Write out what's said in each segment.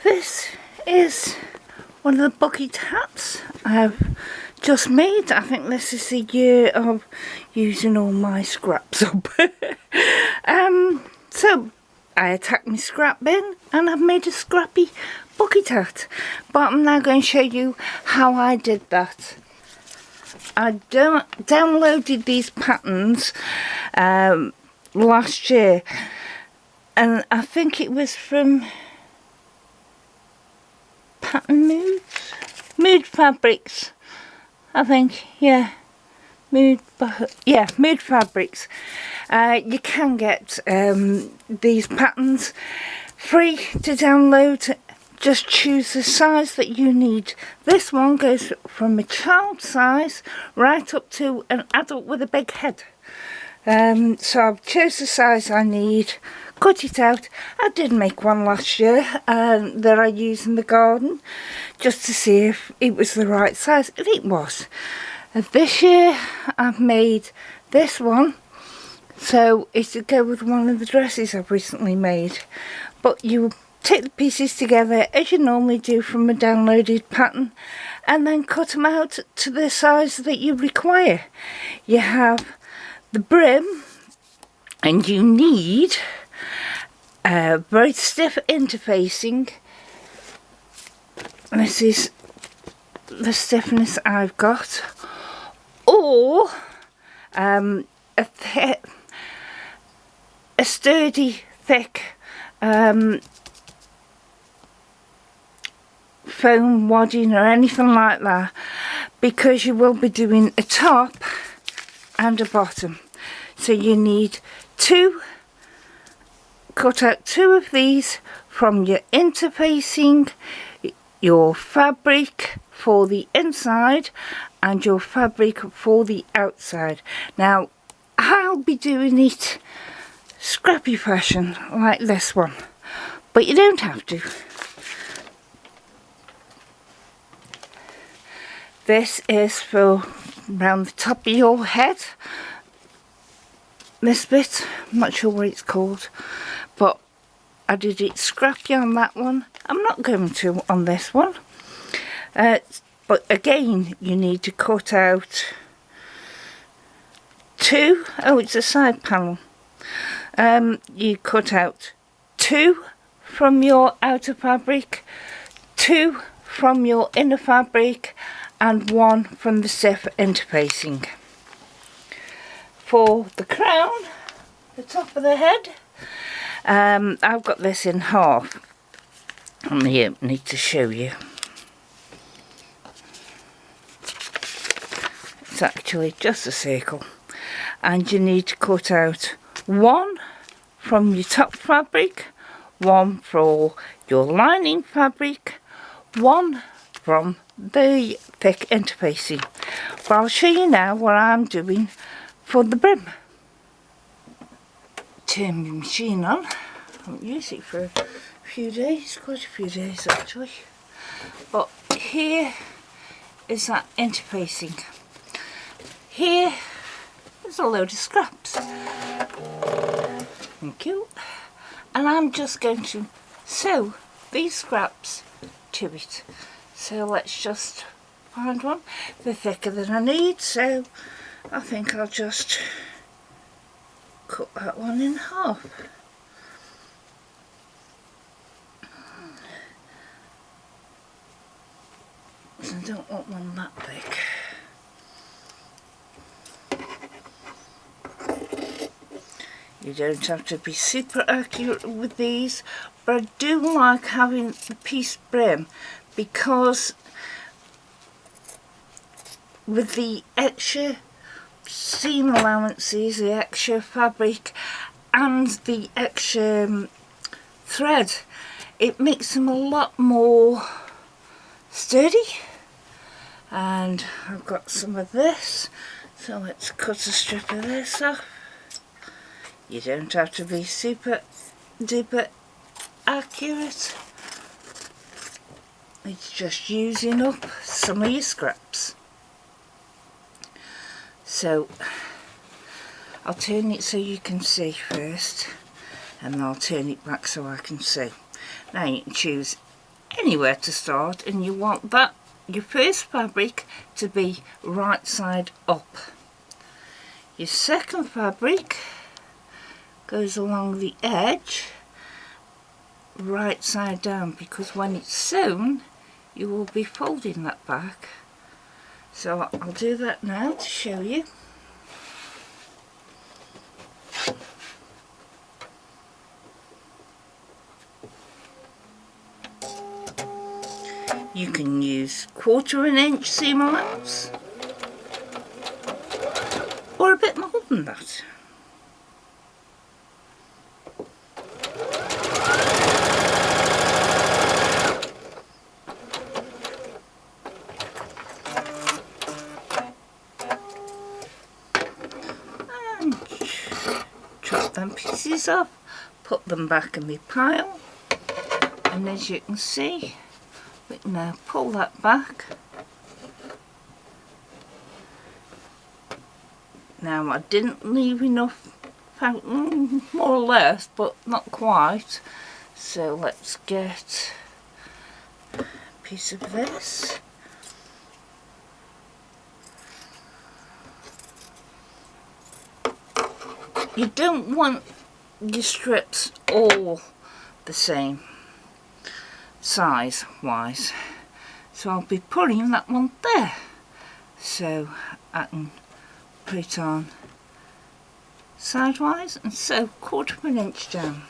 This is one of the bucket hats I've just made. I think this is the year of using all my scraps up. So I attacked my scrap bin and I've made a scrappy bucket hat. But I'm now going to show you how I did that. I downloaded these patterns last year, and I think it was from Mood Fabrics, I think. Mood Fabrics. You can get these patterns free to download. Just choose the size that you need. This one goes from a child size right up to an adult with a big head. So I've chose the size I need, cut it out. I did make one last year that I used in the garden just to see if it was the right size, and it was. This year I've made this one, so it's to go with one of the dresses I've recently made. But you take the pieces together as you normally do from a downloaded pattern and then cut them out to the size that you require. You have the brim, and you need a very stiff interfacing. This is the stiffness I've got, or a sturdy, thick foam wadding or anything like that, because you will be doing a top and a bottom. So you need cut out two of these from your interfacing, your fabric for the inside and your fabric for the outside. Now I'll be doing it scrappy fashion like this one, but you don't have to. This is for around the top of your head. This bit, I'm not sure what it's called, but I did it scrappy on that one. I'm not going to on this one. But again, you need to cut out two. Oh, it's a side panel. You cut out two from your outer fabric, two from your inner fabric, and one from the stiff interfacing. For the crown, the top of the head, I've got this in half. I need to show you. It's actually just a circle, and you need to cut out one from your top fabric, one for your lining fabric, one from the thick interfacing. But I'll show you now what I'm doing for the brim. Turn my machine on. I haven't used it for a few days, quite a few days actually. But here is that interfacing. Here is a load of scraps. Thank you. And I'm just going to sew these scraps to it. So let's just find one. They're thicker than I need, so I think I'll just cut that one in half. I don't want one that big. You don't have to be super accurate with these, but I do like having the piece brim, because with the extra seam allowances, the extra fabric and the extra thread, it makes them a lot more sturdy. And I've got some of this, so let's cut a strip of this off. You don't have to be super duper accurate. It's just using up some of your scraps. So I'll turn it so you can see first, and I'll turn it back so I can see. Now you can choose anywhere to start, and you want that your first fabric to be right side up. Your second fabric goes along the edge right side down, because when it's sewn you will be folding that back. So I'll do that now to show you. You can use 1/4 inch seam allowance or a bit more than that. And chop them pieces off, put them back in my pile, and as you can see, we can now pull that back. Now I didn't leave enough out, more or less, but not quite. So let's get a piece of this. You don't want your strips all the same size wise, so I'll be putting that one there so I can put it on sidewise and sew 1/4 inch down.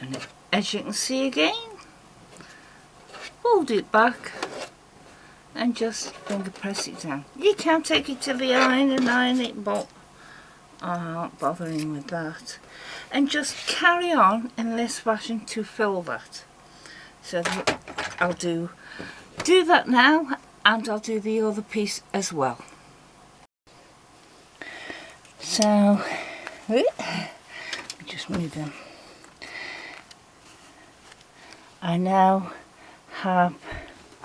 And as you can see again, fold it back and just finger press it down. You can take it to the iron and iron it, but I'm not bothering with that. And just carry on in this fashion to fill that. So I'll do that now, and I'll do the other piece as well. So just move them. I now have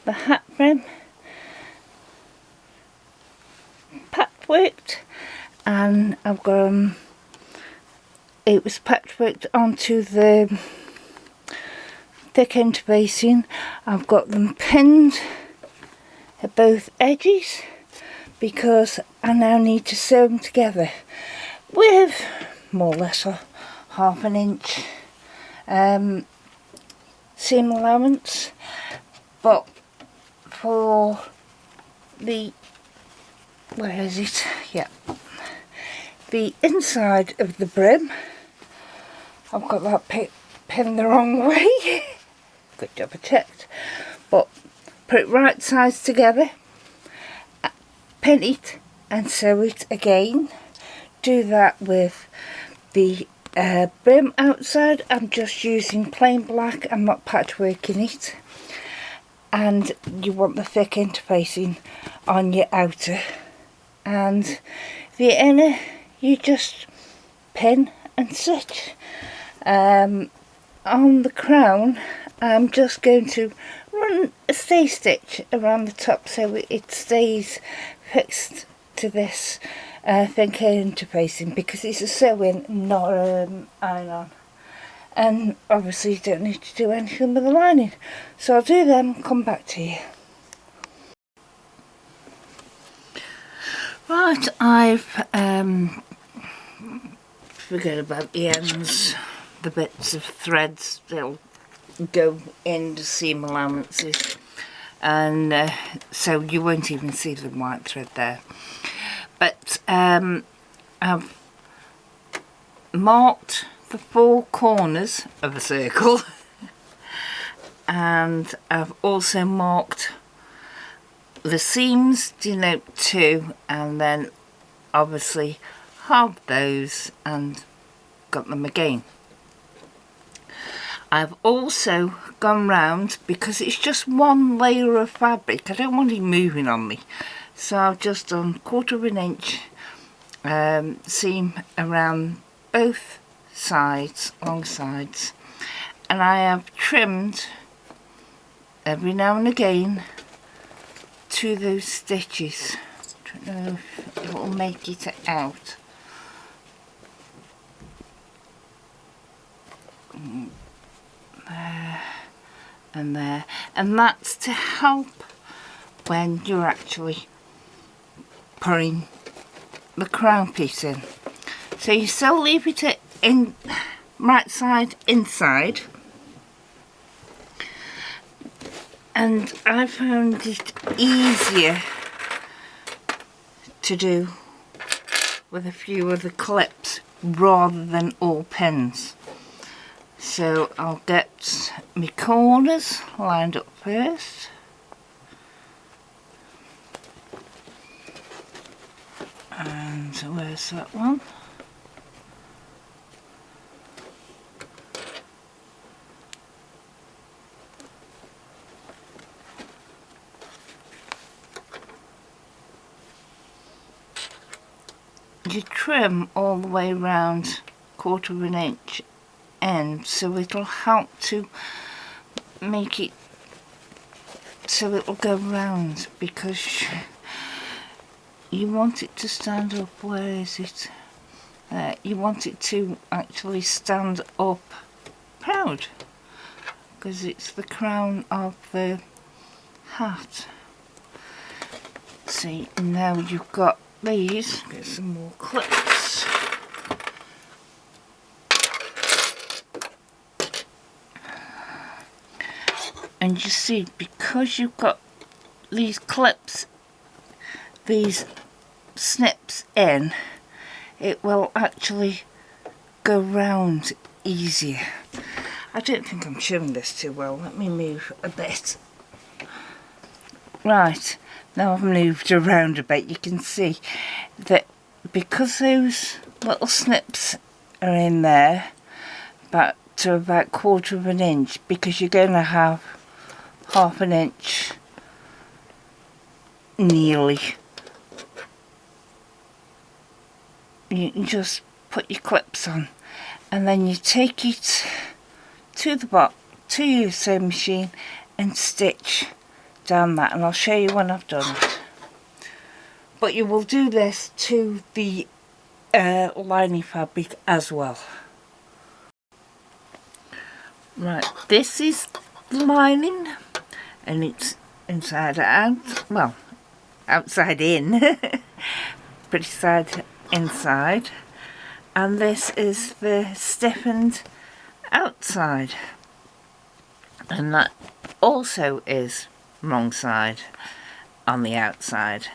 the hat brim patchworked, and I've got it was patchworked onto the thick interfacing. I've got them pinned at both edges because I now need to sew them together with more or less a 1/2 inch seam allowance. But for the, where is it? Yeah, the inside of the brim, I've got that pinned the wrong way. Good job I checked. But put it right sides together, pin it and sew it again. Do that with the brim outside. I'm just using plain black, I'm not patchworking it. And you want the thick interfacing on your outer, and the inner you just pin and stitch. On the crown I'm just going to run a stay stitch around the top so it stays fixed to this thick interfacing, because it's a sew-in, not iron on. And obviously you don't need to do anything with the lining. So I'll do them and come back to you. Right, I've forget about the ends, the bits of threads, they'll go in the seam allowances, and so you won't even see the white thread there. But I've marked the 4 corners of a circle and I've also marked the seams, denote 2, and then obviously halved those and got them again. I've also gone round, because it's just one layer of fabric, I don't want it moving on me, So I've just done 1/4 inch seam around both sides, long sides, and I have trimmed every now and again to those stitches. Don't know if it will make it out. There and there, and that's to help when you're actually putting the crown piece in. So you still leave it in right side inside, and I found it easier to do with a few of the clips rather than all pins. So I'll get my corners lined up first. And where's that one? You trim all the way around 1/4 inch end, so it'll help to make it so it'll go round, because you want it to stand up. Where is it? You want it to actually stand up proud, because it's the crown of the hat. See, now you've got these, get some more clips. And you see, because you've got these clips, these snips in, it will actually go round easier. I don't think I'm showing this too well. Let me move a bit. Right, now I've moved around a bit, you can see that because those little snips are in there to about 1/4 inch, because you're going to have 1/2 inch nearly, you can just put your clips on, and then you take it to the bottom, to your sewing machine, and stitch down that, and I'll show you when I've done it. But you will do this to the lining fabric as well. Right, this is the lining, and it's inside out, well, outside in, pretty side inside, and this is the stiffened outside, and that also is wrong side on the outside.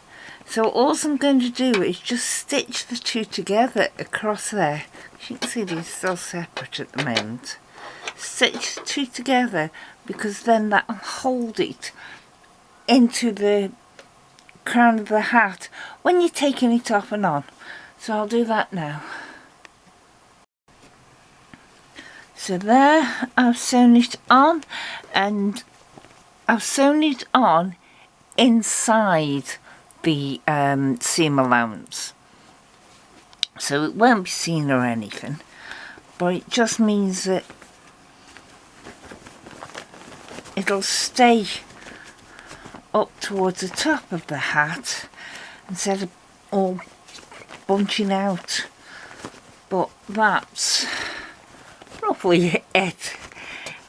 So all I'm going to do is just stitch the two together across there. As you can see, these are still separate at the moment. Stitch the two together, because then that will hold it into the crown of the hat when you're taking it off and on. So I'll do that now. So there, I've sewn it on, and I've sewn it on inside the seam allowance, so it won't be seen or anything, but it just means that it'll stay up towards the top of the hat instead of all bunching out. But that's roughly it,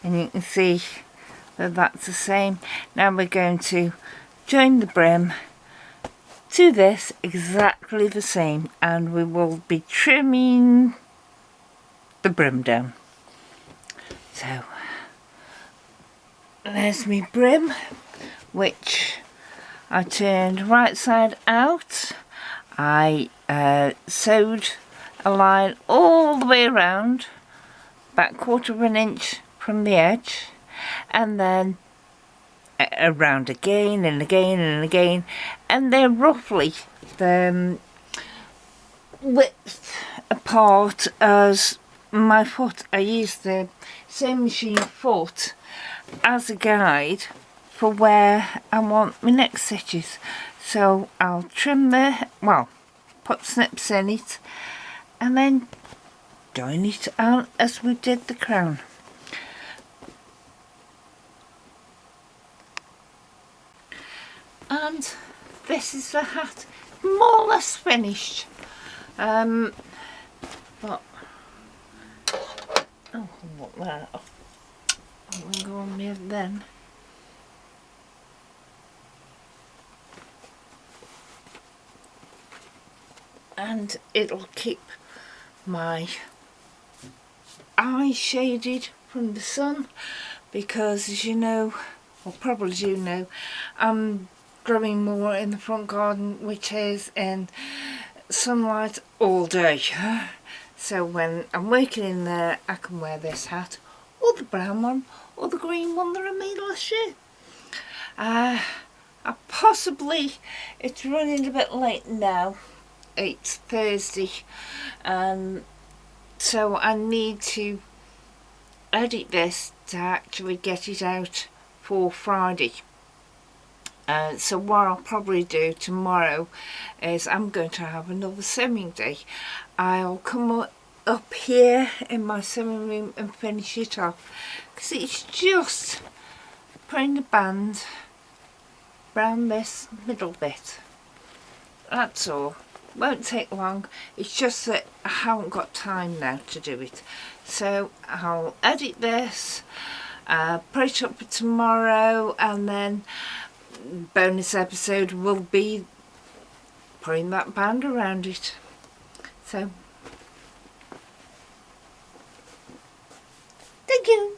and you can see that that's the same. Now we're going to join the brim to this exactly the same, and we will be trimming the brim down. So there's my brim, which I turned right side out. I sewed a line all the way around, about 1/4 inch from the edge, and then around again and again and again, and they're roughly the width apart as my foot. I use the sewing machine foot as a guide for where I want my neck stitches. So I'll trim well, put snips in it and then join it out as we did the crown. And this is the hat, more or less finished. But oh, what that? I will go on there then. And it'll keep my eyes shaded from the sun, because as you know, or probably do know, I'm growing more in the front garden, which is in sunlight all day. So when I'm working in there, I can wear this hat, or the brown one, or the green one that I made last year. It's running a bit late now. It's Thursday, so I need to edit this to actually get it out for Friday. So what I'll probably do tomorrow is I'm going to have another sewing day. I'll come up here in my sewing room and finish it off, because it's just putting the band around this middle bit. That's all. Won't take long. It's just that I haven't got time now to do it. So I'll edit this, put it up for tomorrow, and then bonus episode will be putting that band around it. So thank you.